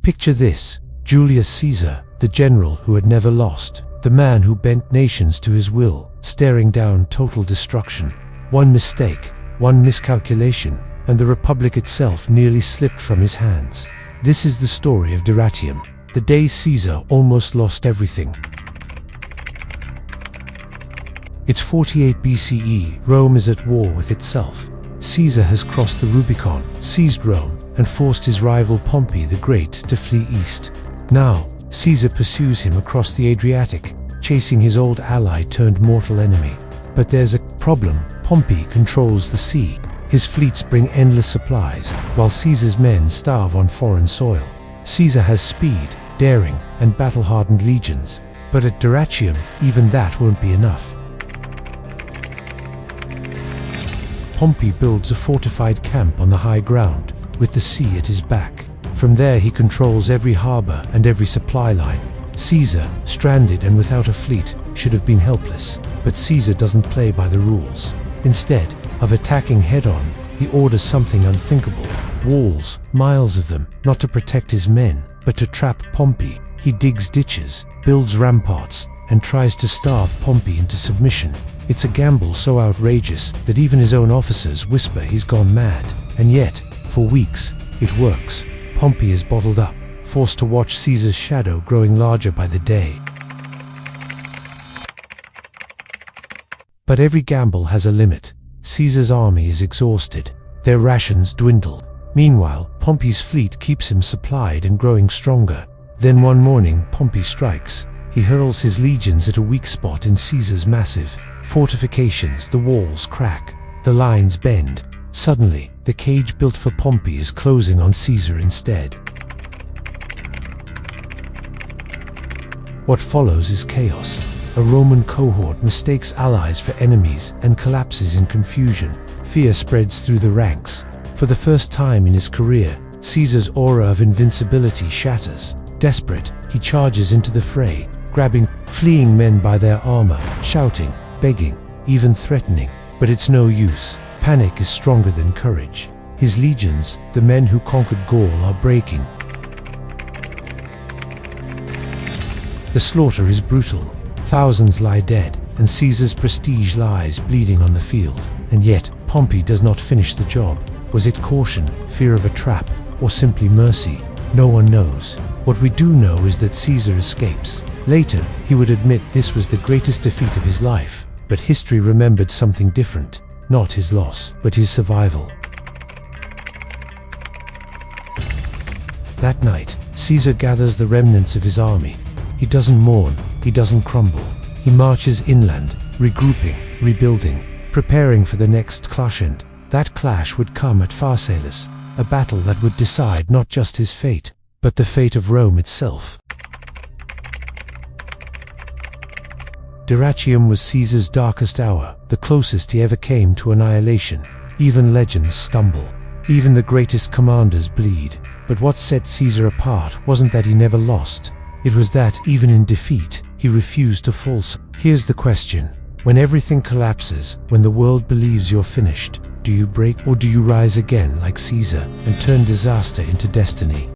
Picture this: Julius Caesar, the general who had never lost, the man who bent nations to his will, staring down total destruction. One mistake, one miscalculation, and the Republic itself nearly slipped from his hands. This is the story of Dyrrhachium, the day Caesar almost lost everything. It's 48 BCE, Rome is at war with itself. Caesar has crossed the Rubicon, seized Rome, and forced his rival Pompey the Great to flee east. Now, Caesar pursues him across the Adriatic, chasing his old ally turned mortal enemy. But there's a problem: Pompey controls the sea. His fleets bring endless supplies, while Caesar's men starve on foreign soil. Caesar has speed, daring, and battle-hardened legions, but at Dyrrhachium, even that won't be enough. Pompey builds a fortified camp on the high ground, with the sea at his back. From there he controls every harbor and every supply line. Caesar, stranded and without a fleet, should have been helpless, but Caesar doesn't play by the rules. Instead of attacking head-on, he orders something unthinkable: walls, miles of them, not to protect his men, but to trap Pompey. He digs ditches, builds ramparts, and tries to starve Pompey into submission. It's a gamble so outrageous that even his own officers whisper he's gone mad. And yet, for weeks, it works. Pompey is bottled up, forced to watch Caesar's shadow growing larger by the day. But every gamble has a limit. Caesar's army is exhausted. Their rations dwindle. Meanwhile, Pompey's fleet keeps him supplied and growing stronger. Then one morning, Pompey strikes. He hurls his legions at a weak spot in Caesar's massive fortifications. The walls crack, the lines bend. Suddenly, the cage built for Pompey is closing on Caesar instead. What follows is chaos. A Roman cohort mistakes allies for enemies and collapses in confusion. Fear spreads through the ranks. For the first time in his career, Caesar's aura of invincibility shatters. Desperate, he charges into the fray, grabbing fleeing men by their armor, shouting, begging, even threatening. But it's no use. Panic is stronger than courage. His legions, the men who conquered Gaul, are breaking. The slaughter is brutal. Thousands lie dead, and Caesar's prestige lies bleeding on the field. And yet, Pompey does not finish the job. Was it caution, fear of a trap, or simply mercy? No one knows. What we do know is that Caesar escapes. Later, he would admit this was the greatest defeat of his life. But history remembered something different. Not his loss, but his survival. That night, Caesar gathers the remnants of his army. He doesn't mourn, he doesn't crumble. He marches inland, regrouping, rebuilding, preparing for the next clash. And that clash would come at Pharsalus, a battle that would decide not just his fate, but the fate of Rome itself. Dyrrhachium was Caesar's darkest hour, the closest he ever came to annihilation. Even legends stumble. Even the greatest commanders bleed. But what set Caesar apart wasn't that he never lost. It was that, even in defeat, he refused to falter. Here's the question: when everything collapses, when the world believes you're finished, do you break or do you rise again like Caesar and turn disaster into destiny?